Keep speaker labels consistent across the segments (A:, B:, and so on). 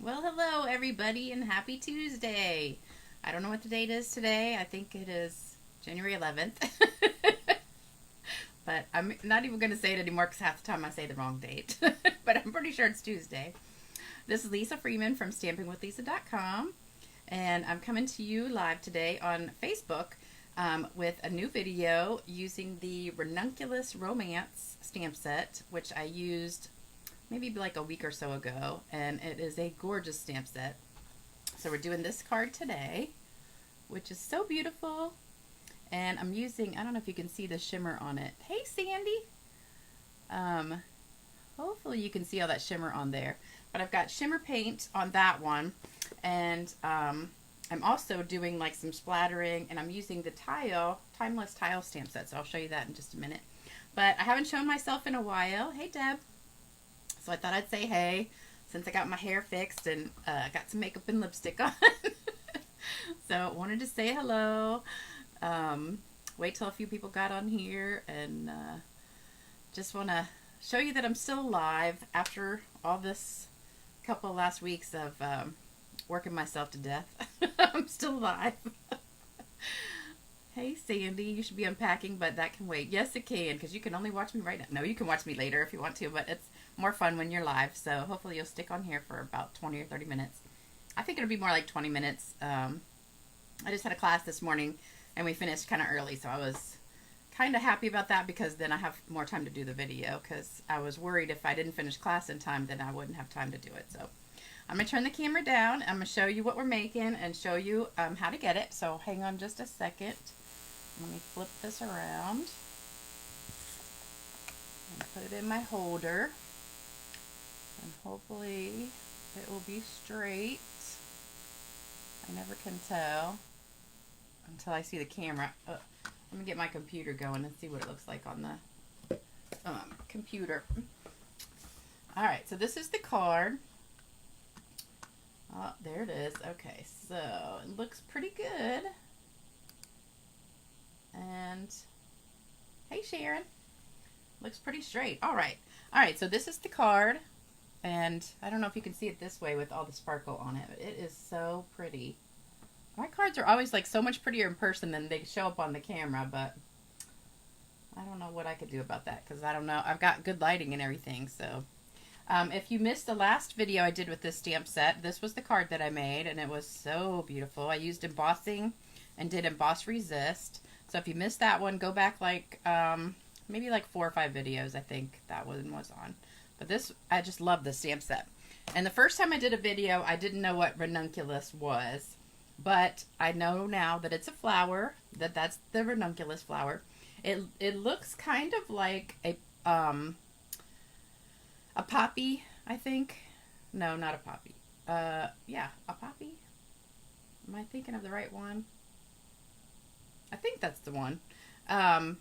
A: Well, hello everybody and happy Tuesday. I don't know what the date is today. I think it is January 11th. But I'm not even going to say it anymore because half the time I say the wrong date. But I'm pretty sure it's Tuesday. This is Lisa Freeman from stampingwithlisa.com, and I'm coming to you live today on Facebook with a new video using the Ranunculus Romance stamp set, which I used maybe like a week or so ago, and it is a gorgeous stamp set. So we're doing this card today, which is so beautiful, and I'm using, I don't know if you can see the shimmer on it. Hey Sandy! Hopefully you can see all that shimmer on there, but I've got shimmer paint on that one, and I'm also doing like some splattering, and I'm using the timeless tile stamp set, so I'll show you that in just a minute. But I haven't shown myself in a while. Hey Deb! So I thought I'd say hey, since I got my hair fixed and got some makeup and lipstick on. So wanted to say hello. Wait till a few people got on here, and just want to show you that I'm still alive after all this couple last weeks of working myself to death. I'm still alive. Hey Sandy, you should be unpacking, but that can wait. Yes, it can, because you can only watch me right now. No, you can watch me later if you want to, but it's more fun when you're live, so hopefully you'll stick on here for about 20 or 30 minutes. I think it'll be more like 20 minutes. I just had a class this morning, and we finished kind of early, so I was kind of happy about that, because then I have more time to do the video, because I was worried if I didn't finish class in time, then I wouldn't have time to do it. So I'm going to turn the camera down. I'm going to show you what we're making and show you how to get it. So hang on just a second. Let me flip this around and put it in my holder, and hopefully it will be straight. I never can tell until I see the camera. Let me get my computer going and see what it looks like on the computer. Alright, so this is the card. Oh, there it is. Okay, so it looks pretty good. And hey Sharon, looks pretty straight. All right, so this is the card, and I don't know if you can see it this way with all the sparkle on it, but it is so pretty. My cards are always like so much prettier in person than they show up on the camera, but I don't know what I could do about that, because I don't know, I've got good lighting and everything. So if you missed the last video I did with this stamp set, this was the card that I made, and it was so beautiful. I used embossing and did emboss resist. So if you missed that one, go back like maybe like 4 or 5 videos, I think that one was on. But this, I just love this stamp set. And the first time I did a video, I didn't know what ranunculus was, but I know now that it's a flower, that's the ranunculus flower. It looks kind of like a poppy, I think. No, not a poppy. Yeah, a poppy. Am I thinking of the right one? I think that's the one. I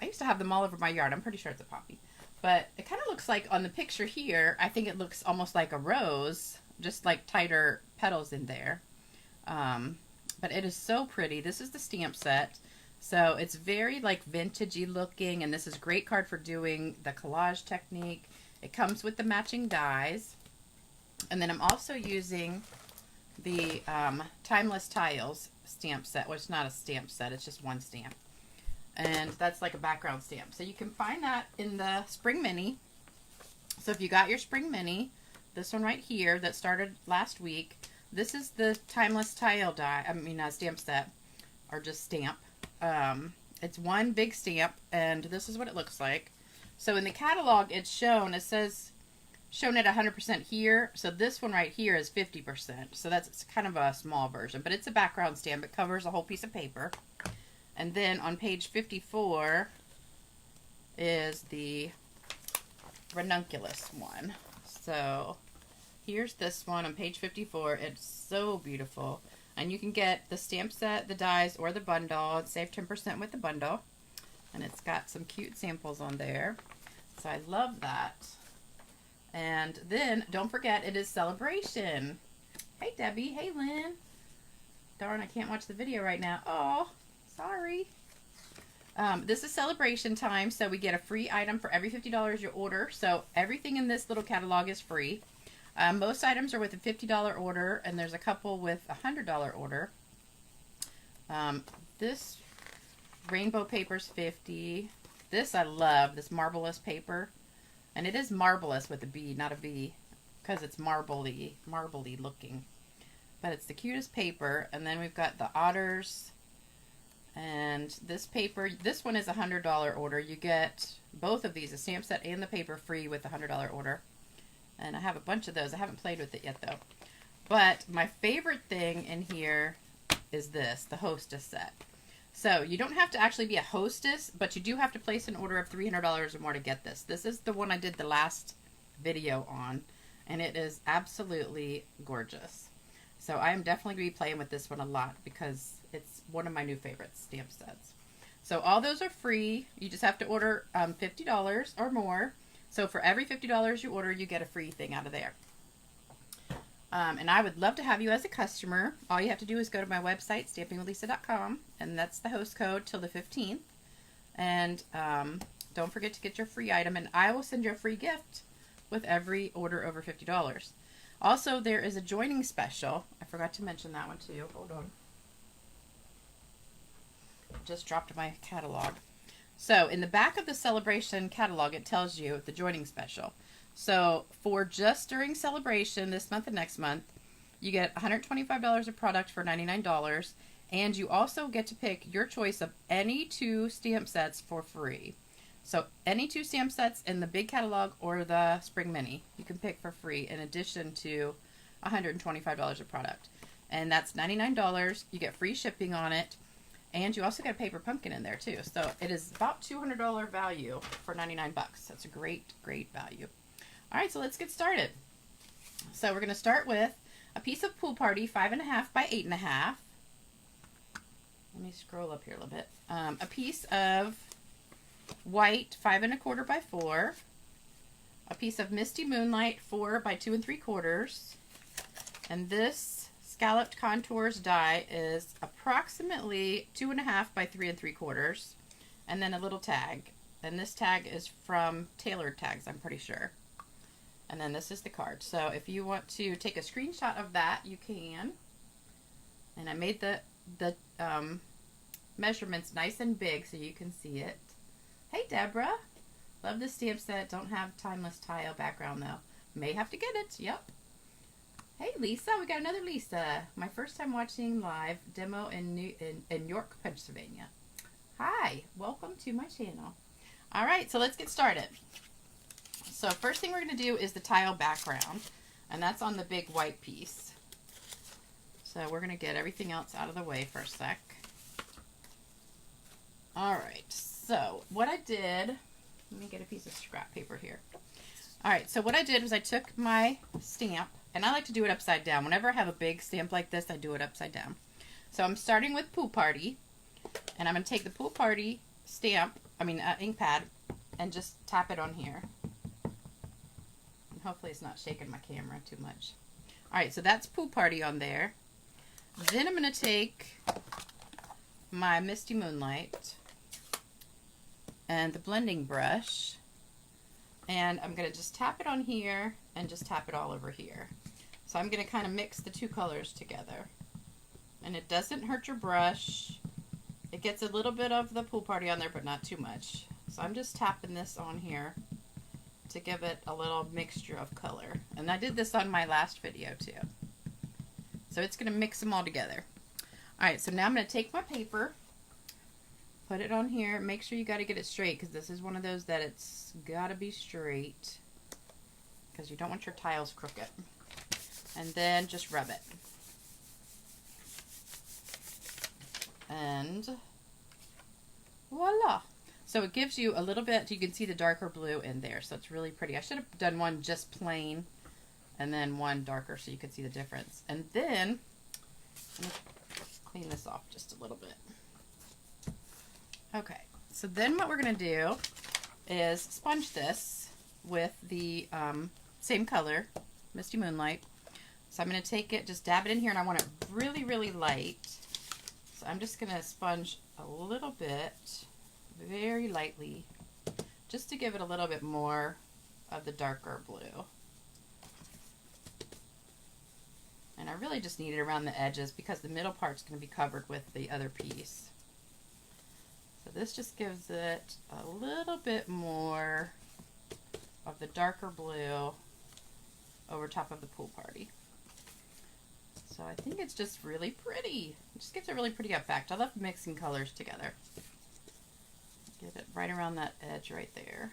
A: used to have them all over my yard. I'm pretty sure it's a poppy. But it kind of looks like on the picture here, I think it looks almost like a rose, just like tighter petals in there. But it is so pretty. This is the stamp set. So it's very like vintagey looking, and this is a great card for doing the collage technique. It comes with the matching dies. And then I'm also using the Timeless Tiles stamp set, which is not a stamp set, it's just one stamp, and that's like a background stamp. So you can find that in the Spring Mini. So if you got your Spring Mini, this one right here that started last week, this is the Timeless Tile stamp set, or just stamp. It's one big stamp, and this is what it looks like. So in the catalog it's shown, it says shown at 100% here. So this one right here is 50%. So that's kind of a small version, but it's a background stamp. It covers a whole piece of paper. And then on page 54 is the ranunculus one. So here's this one on page 54. It's so beautiful. And you can get the stamp set, the dies, or the bundle. Save 10% with the bundle. And it's got some cute samples on there. So I love that. And then, don't forget, it is Celebration. Hey, Debbie. Hey, Lynn. Darn, I can't watch the video right now. Oh, sorry. This is celebration time, so we get a free item for every $50 you order. So everything in this little catalog is free. Most items are with a $50 order, and there's a couple with a $100 order. This rainbow paper's $50. This I love, this marvelous paper. And it is marvelous with a B, not a V, because it's marbly looking. But it's the cutest paper. And then we've got the otters. And this paper, this one is a $100 order. You get both of these, a stamp set and the paper, free with a $100 order. And I have a bunch of those. I haven't played with it yet, though. But my favorite thing in here is this, the hostess set. So you don't have to actually be a hostess, but you do have to place an order of $300 or more to get this. This is the one I did the last video on, and it is absolutely gorgeous. So I am definitely going to be playing with this one a lot because it's one of my new favorite stamp sets. So all those are free. You just have to order $50 or more. So for every $50 you order, you get a free thing out of there. And I would love to have you as a customer. All you have to do is go to my website, stampingwithlisa.com, and that's the host code till the 15th. And don't forget to get your free item, and I will send you a free gift with every order over $50. Also, there is a joining special. I forgot to mention that one too. Hold on. Just dropped my catalog. So in the back of the Celebration catalog, it tells you the joining special. So for just during Celebration this month and next month, you get $125 of product for $99, and you also get to pick your choice of any 2 stamp sets for free. So any 2 stamp sets in the big catalog or the Spring Mini, you can pick for free in addition to $125 of product. And that's $99. You get free shipping on it. And you also get a paper pumpkin in there too. So it is about $200 value for 99 bucks. That's a great, great value. All right, so let's get started. So we're going to start with a piece of Pool Party 5.5 by 8.5. Let me scroll up here a little bit. A piece of white 5 1/4 by 4. A piece of Misty Moonlight 4 by 2 3/4. And this Scalloped Contours die is approximately 2.5 by 3 3/4, and then a little tag. And this tag is from Tailored Tags, I'm pretty sure. And then this is the card. So if you want to take a screenshot of that, you can. And I made the measurements nice and big so you can see it. Hey, Deborah. Love this stamp set. Don't have Timeless Tile background, though. May have to get it. Yep. Hey, Lisa. We got another Lisa. My first time watching live demo in York, Pennsylvania. Hi. Welcome to my channel. All right, so let's get started. So first thing we're going to do is the tile background, and that's on the big white piece. So we're going to get everything else out of the way for a sec. All right, so what I did, let me get a piece of scrap paper here. All right, so what I did was I took my stamp, and I like to do it upside down. Whenever I have a big stamp like this, I do it upside down. So I'm starting with Pool Party, and I'm going to take the Pool Party stamp, ink pad, and just tap it on here. And hopefully it's not shaking my camera too much. All right, so that's Pool Party on there. Then I'm going to take my Misty Moonlight and the blending brush, and I'm going to just tap it on here and just tap it all over here. So I'm going to kind of mix the 2 colors together. And it doesn't hurt your brush. It gets a little bit of the Pool Party on there, but not too much. So I'm just tapping this on here to give it a little mixture of color. And I did this on my last video too. So it's going to mix them all together. Alright, so now I'm going to take my paper, put it on here. Make sure you got to get it straight, because this is one of those that it's got to be straight, because you don't want your tiles crooked. And then just rub it. And voila. So it gives you a little bit, you can see the darker blue in there, so it's really pretty. I should have done one just plain and then one darker so you could see the difference. And then, let me clean this off just a little bit. Okay, so then what we're going to do is sponge this with the same color, Misty Moonlight. So I'm going to take it, just dab it in here, and I want it really, really light. So I'm just going to sponge a little bit, very lightly, just to give it a little bit more of the darker blue. really just need it around the edges because the middle part's going to be covered with the other piece. So this just gives it a little bit more of the darker blue over top of the pool party. So I think it's just really pretty. It just gives a really pretty effect. I love mixing colors together. Get it right around that edge right there.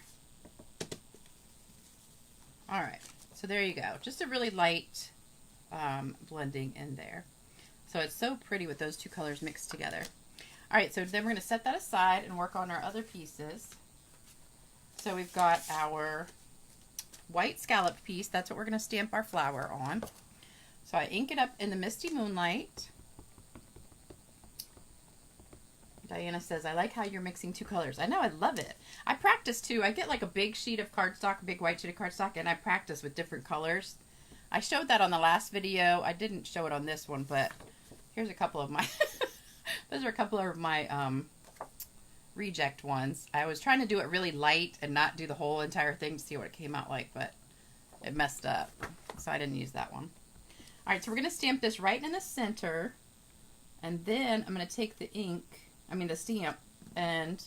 A: All right, so there you go. Just a really light blending in there. So it's so pretty with those two colors mixed together. All right, so then we're going to set that aside and work on our other pieces. So we've got our white scalloped piece. That's what we're going to stamp our flower on. So I ink it up in the Misty Moonlight. Diana says, I like how you're mixing two colors. I know, I love it. I practice too. I get like a big sheet of cardstock, a big white sheet of cardstock, and I practice with different colors. I showed that on the last video. I didn't show it on this one, but here's a couple of my, those are a couple of my reject ones. I was trying to do it really light and not do the whole entire thing to see what it came out like, but it messed up. So I didn't use that one. All right, so we're going to stamp this right in the center, and then I'm going to take the the stamp, and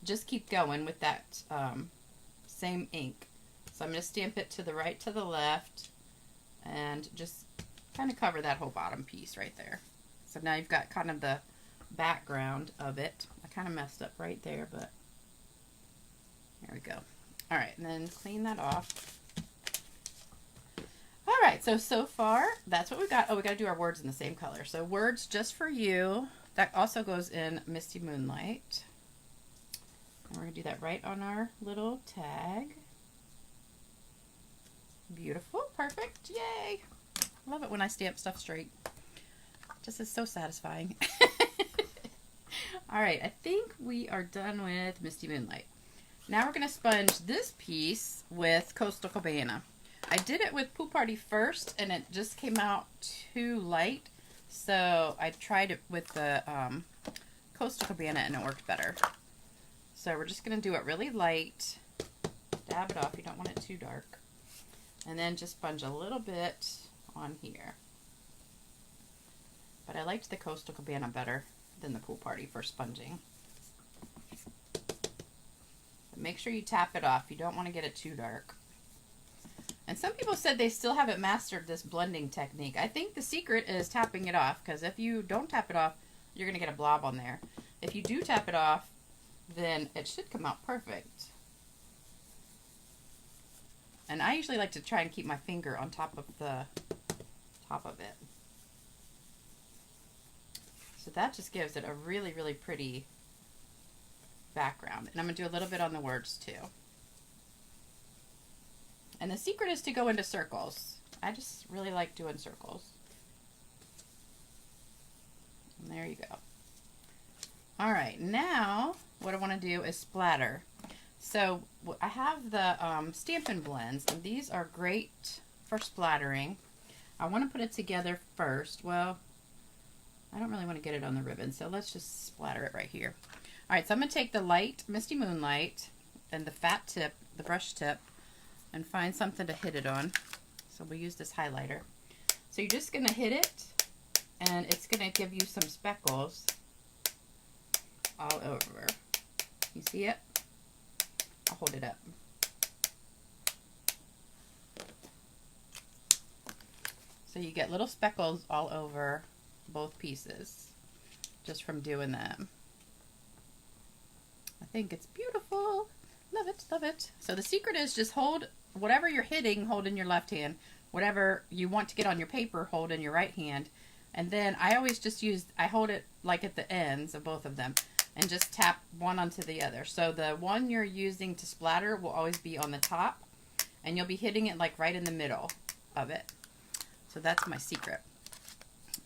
A: just keep going with that same ink. So I'm going to stamp it to the right, to the left, and just kind of cover that whole bottom piece right there. So now you've got kind of the background of it. I kind of messed up right there, but there we go. All right, and then clean that off. All right, so far, that's what we got. Oh, we got to do our words in the same color. So words just for you. That also goes in Misty Moonlight. And we're going to do that right on our little tag. Beautiful. Perfect. Yay. I love it when I stamp stuff straight. Just is so satisfying. All right, I think we are done with Misty Moonlight. Now we're going to sponge this piece with Coastal Cabana. I did it with Pool Party first, and it just came out too light. So I tried it with the Coastal Cabana, and it worked better. So we're just going to do it really light. Dab it off. You don't want it too dark. And then just sponge a little bit on here. But I liked the Coastal Cabana better than the Pool Party for sponging. But make sure you tap it off. You don't want to get it too dark. And some people said they still haven't mastered this blending technique. I think the secret is tapping it off, because if you don't tap it off, you're going to get a blob on there. If you do tap it off, then it should come out perfect. And I usually like to try and keep my finger on top of the top of it. So that just gives it a really, really pretty background. And I'm going to do a little bit on the words too. And the secret is to go into circles. I just really like doing circles. And there you go. All right, now what I want to do is splatter. So I have the Stampin' Blends, and these are great for splattering. I want to put it together first. Well, I don't really want to get it on the ribbon, so let's just splatter it right here. All right, so I'm going to take the light Misty Moonlight and the fat tip, the brush tip, and find something to hit it on. So we'll use this highlighter. So you're just going to hit it, and it's going to give you some speckles all over. You see it? I'll hold it up. So you get little speckles all over both pieces just from doing them. I think it's beautiful. Love it, love it. So the secret is just hold whatever you're hitting, hold in your left hand. Whatever you want to get on your paper, hold in your right hand. And then I always just I hold it like at the ends of both of them and just tap one onto the other. So the one you're using to splatter will always be on the top, and you'll be hitting it like right in the middle of it. So that's my secret.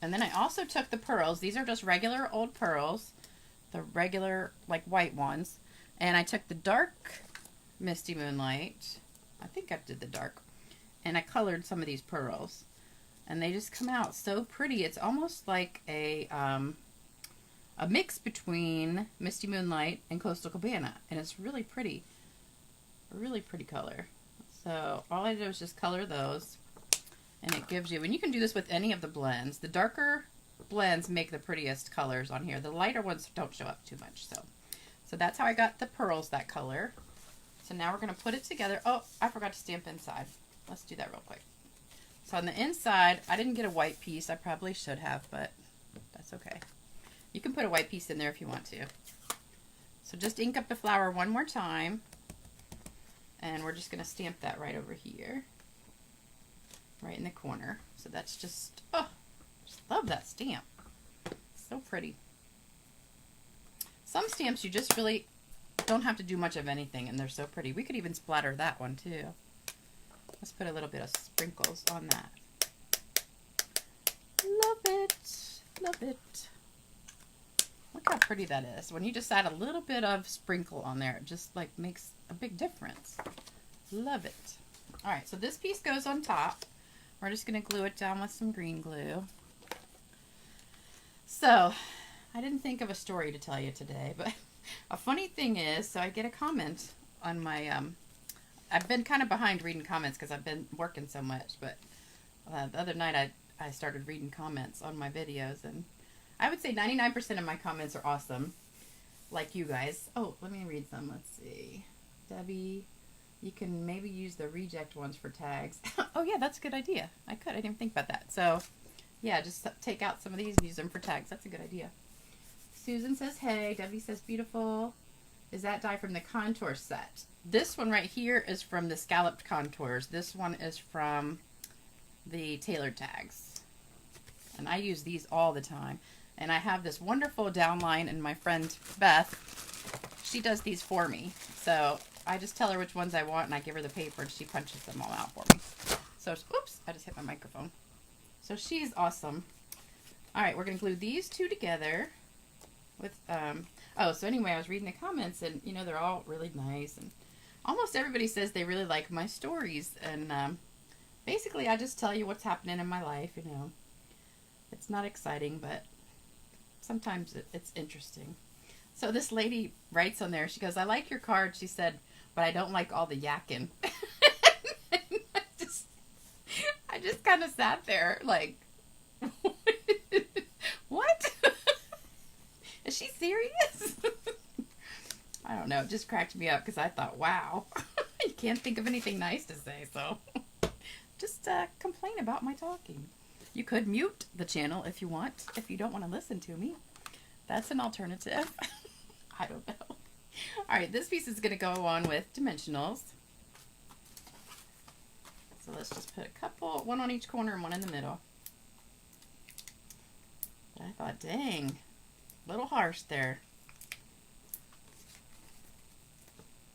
A: And then I also took the pearls. These are just regular old pearls, the regular like white ones. And I took the dark Misty Moonlight. I think I did the dark. And I colored some of these pearls. And they just come out so pretty. It's almost like a mix between Misty Moonlight and Coastal Cabana. And it's really pretty. A really pretty color. So all I did was just color those. And it gives you, and you can do this with any of the blends. The darker blends make the prettiest colors on here. The lighter ones don't show up too much. So that's how I got the pearls that color. So now we're going to put it together. Oh, I forgot to stamp inside. Let's do that real quick. So on the inside, I didn't get a white piece. I probably should have, but that's okay. You can put a white piece in there if you want to. So just ink up the flower one more time. And we're just going to stamp that right over here. Right in the corner. So that's just, oh, just love that stamp. It's so pretty. Some stamps you just really don't have to do much of anything and they're so pretty. We could even splatter that one too. Let's put a little bit of sprinkles on that. Love it. Love it. Look how pretty that is. When you just add a little bit of sprinkle on there, it just like makes a big difference. Love it. All right, so this piece goes on top. We're just going to glue it down with some green glue. So, I didn't think of a story to tell you today, but a funny thing is, so I get a comment on my, I've been kind of behind reading comments because I've been working so much, but the other night I started reading comments on my videos, and I would say 99% of my comments are awesome, like you guys. Oh, let me read some. Let's see. Debbie, you can maybe use the reject ones for tags. Oh yeah, that's a good idea. I didn't even think about that. So yeah, just take out some of these and use them for tags. That's a good idea. Susan says, hey. Debbie says, beautiful. Is that die from the contour set? This one right here is from the scalloped contours. This one is from the tailored tags. And I use these all the time. And I have this wonderful downline, and my friend Beth, she does these for me. So I just tell her which ones I want, and I give her the paper, and she punches them all out for me. So, oops, I just hit my microphone. So she's awesome. All right, we're going to glue these two together with, oh, so anyway, I was reading the comments, and, you know, they're all really nice, and almost everybody says they really like my stories, and basically I just tell you what's happening in my life, you know. It's not exciting, but sometimes it's interesting. So this lady writes on there, she goes, I like your card, she said, but I don't like all the yakking. I just kind of sat there like, what? Is she serious? I don't know, it just cracked me up because I thought, wow, you can't think of anything nice to say, so just complain about my talking. You could mute the channel if you want, if you don't want to listen to me. That's an alternative. I don't know. All right, this piece is going to go on with dimensionals. So let's just put a couple, one on each corner and one in the middle. But I thought, dang, a little harsh there.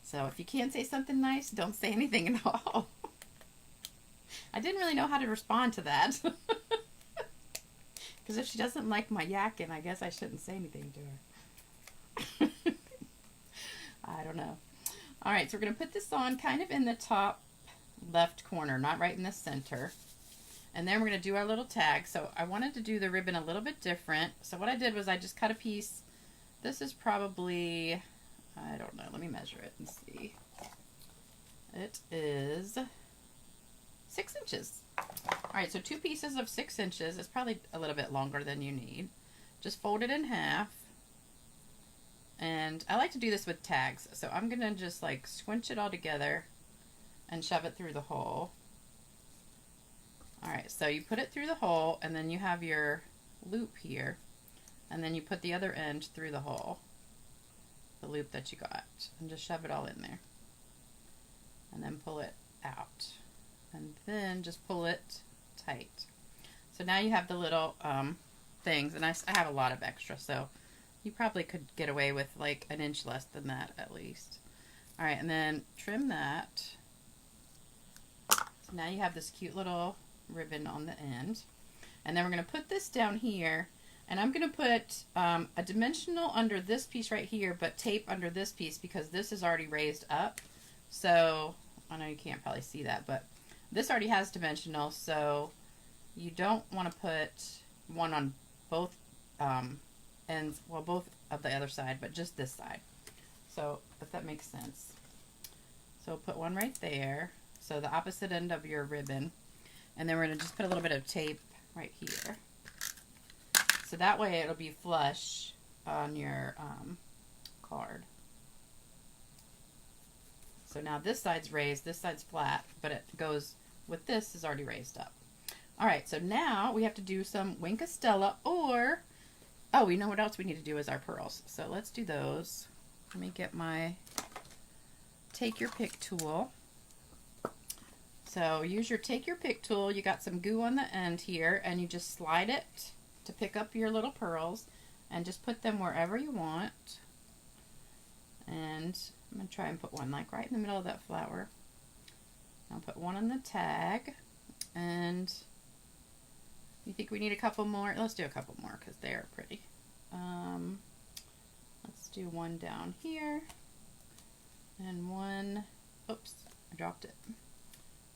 A: So if you can't say something nice, don't say anything at all. I didn't really know how to respond to that. Because if she doesn't like my yakking, I guess I shouldn't say anything to her. I don't know. All right, so we're going to put this on kind of in the top left corner, not right in the center. And then we're going to do our little tag. So I wanted to do the ribbon a little bit different. So what I did was I just cut a piece. This is probably, I don't know, let me measure it and see. It is 6 inches. All right, so 2 pieces of 6 inches. It's probably a little bit longer than you need. Just fold it in half. And I like to do this with tags. So I'm going to just like squinch it all together and shove it through the hole. All right, so you put it through the hole, and then you have your loop here. And then you put the other end through the hole, the loop that you got, and just shove it all in there. And then pull it out. And then just pull it tight. So now you have the little things, and I have a lot of extra, so you probably could get away with like an inch less than that at least. All right, and then trim that. So now you have this cute little ribbon on the end. And then we're going to put this down here, and I'm going to put a dimensional under this piece right here, but tape under this piece because this is already raised up. So I know you can't probably see that, but this already has dimensional, so you don't want to put one on both ends, well, both of the other side, but just this side. So if that makes sense. So put one right there, so the opposite end of your ribbon. And then we're going to just put a little bit of tape right here. So that way it'll be flush on your card. So now this side's raised, this side's flat, but it goes with this is already raised up. All right, so now we have to do some Wink of Stella, or, oh, we know what else we need to do is our pearls. So let's do those. Let me get my Take Your Pick tool. So use your Take Your Pick tool. You got some goo on the end here, and you just slide it to pick up your little pearls, and just put them wherever you want. And I'm going to try and put one like right in the middle of that flower. I'll put one on the tag, and you think we need a couple more? Let's do a couple more because they're pretty. Let's do one down here, and one, oops, I dropped it.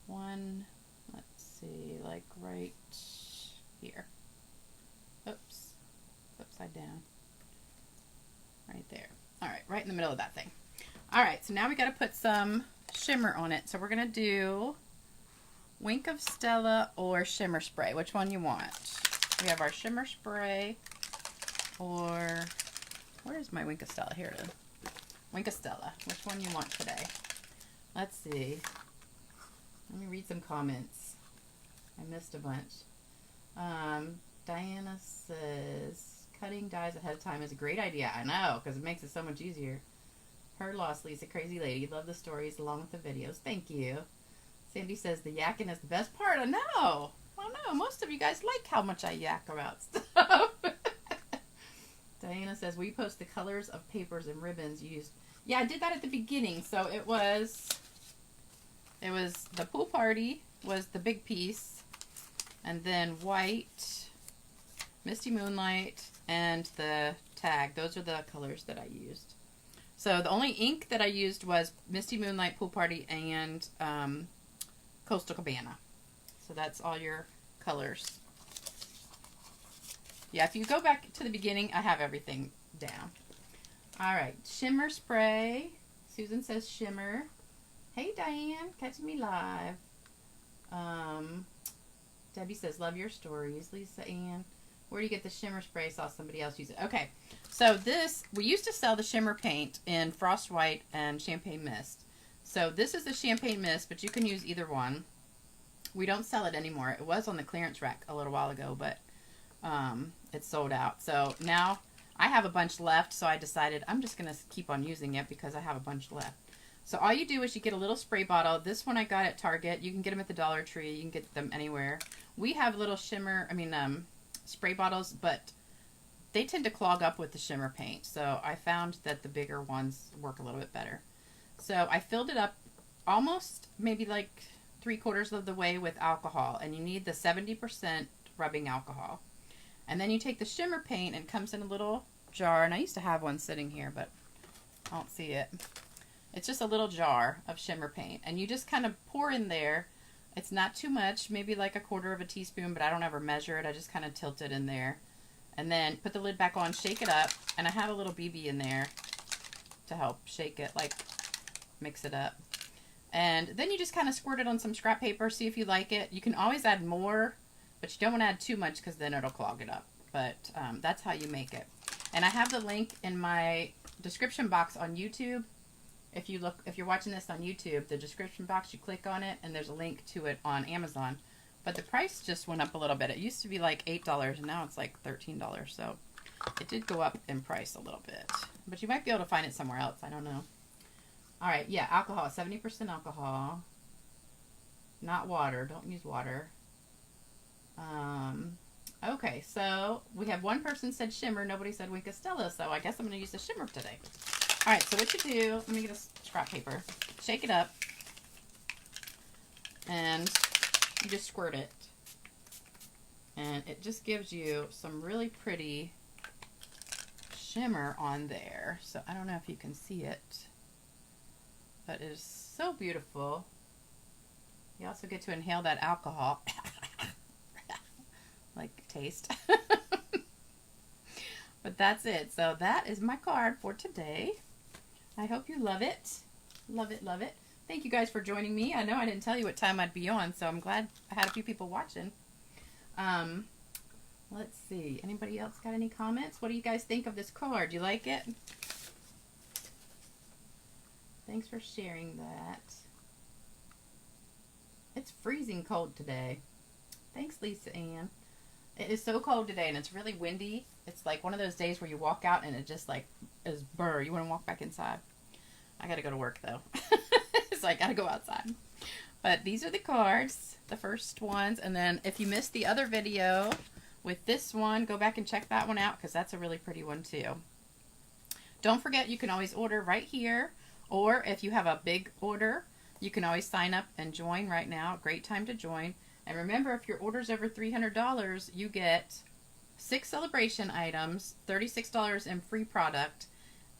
A: One, let's see, like right here. Oops, upside down. Right there. All right, right in the middle of that thing. All right, so now we got to put some shimmer on it. So we're going to do Wink of Stella or Shimmer Spray. Which one you want? We have our Shimmer Spray, or where is my Wink of Stella? Here it is. Wink of Stella. Which one you want today? Let's see. Let me read some comments. I missed a bunch. Diana says, cutting dies ahead of time is a great idea. I know, because it makes it so much easier. Her loss, Lisa, crazy lady. Love the stories along with the videos. Thank you. Sandy says, the yakking is the best part. I know. I know. Most of you guys like how much I yak about stuff. Diana says, we post the colors of papers and ribbons used. Yeah, I did that at the beginning. So it was the pool party was the big piece, and then white, Misty Moonlight, and the tag. Those are the colors that I used. So the only ink that I used was Misty Moonlight, Pool Party, and Coastal Cabana. So that's all your colors. Yeah, if you go back to the beginning, I have everything down. All right, Shimmer Spray. Susan says shimmer. Hey, Diane, catching me live. Debbie says, love your stories. Lisa Ann, where do you get the shimmer spray? Saw somebody else use it. Okay, so this, we used to sell the shimmer paint in Frost White and Champagne Mist. So this is the Champagne Mist, but you can use either one. We don't sell it anymore. It was on the clearance rack a little while ago, but it's sold out. So now I have a bunch left, so I decided I'm just going to keep on using it because I have a bunch left. So all you do is you get a little spray bottle. This one I got at Target. You can get them at the Dollar Tree. You can get them anywhere. We have little spray bottles, but they tend to clog up with the shimmer paint. So I found that the bigger ones work a little bit better. So I filled it up almost maybe like 3/4 of the way with alcohol, and you need the 70% rubbing alcohol. And then you take the shimmer paint, and it comes in a little jar, and I used to have one sitting here, but I don't see it. It's just a little jar of shimmer paint, and you just kind of pour in there. It's not too much, maybe like 1/4 teaspoon, but I don't ever measure it. I just kind of tilt it in there, and then put the lid back on, shake it up, and I have a little BB in there to help shake it, like mix it up. And then you just kind of squirt it on some scrap paper, see if you like it. You can always add more, but you don't want to add too much because then it'll clog it up. But that's how you make it. And I have the link in my description box on YouTube. If you're watching this on YouTube, the description box, you click on it, and there's a link to it on Amazon. But the price just went up a little bit. It used to be like $8, and now it's like $13. So it did go up in price a little bit. But you might be able to find it somewhere else. I don't know. All right, yeah, alcohol, 70% alcohol. Not water. Don't use water. Okay, so we have one person said shimmer. Nobody said Wink of Stella, so I guess I'm going to use the shimmer today. All right, so what you do, let me get a scrap paper. Shake it up, and you just squirt it. And it just gives you some really pretty shimmer on there. So I don't know if you can see it, but it is so beautiful. You also get to inhale that alcohol. Like taste. But that's it. So that is my card for today. I hope you love it. Love it, love it. Thank you guys for joining me. I know I didn't tell you what time I'd be on, so I'm glad I had a few people watching. Let's see. Anybody else got any comments? What do you guys think of this card? You like it? Thanks for sharing that. It's freezing cold today. Thanks, Lisa Ann. It is so cold today, and it's really windy. It's like one of those days where you walk out and it just like is burr. You want to walk back inside. I got to go to work though. So I got to go outside. But these are the cards, the first ones. And then if you missed the other video with this one, go back and check that one out because that's a really pretty one too. Don't forget, you can always order right here. Or if you have a big order, you can always sign up and join right now. Great time to join. And remember, if your order's over $300, you get 6 celebration items, $36 in free product,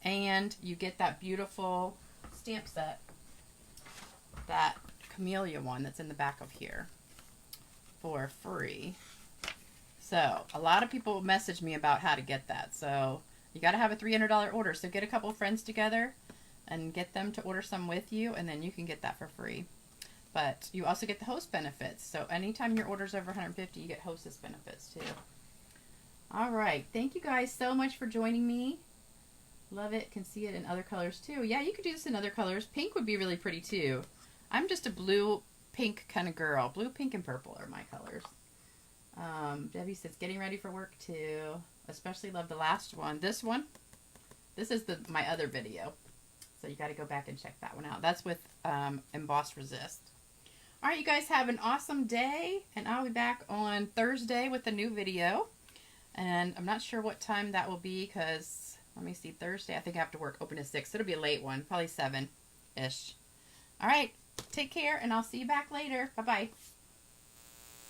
A: and you get that beautiful stamp set, that camellia one that's in the back of here for free. So a lot of people message me about how to get that. So you got to have a $300 order. So get a couple of friends together and get them to order some with you, and then you can get that for free. But you also get the host benefits. So anytime your order's over $150, you get hostess benefits too. All right. Thank you guys so much for joining me. Love it. Can see it in other colors too. Yeah, you could do this in other colors. Pink would be really pretty too. I'm just a blue, pink kind of girl. Blue, pink, and purple are my colors. Debbie says, getting ready for work too. Especially love the last one. This one. This is my other video. So you got to go back and check that one out. That's with Embossed Resist. All right, you guys have an awesome day, and I'll be back on Thursday with a new video. And I'm not sure what time that will be because, let me see, Thursday, I think I have to work open at 6. It'll be a late one, probably 7-ish. All right, take care, and I'll see you back later. Bye-bye.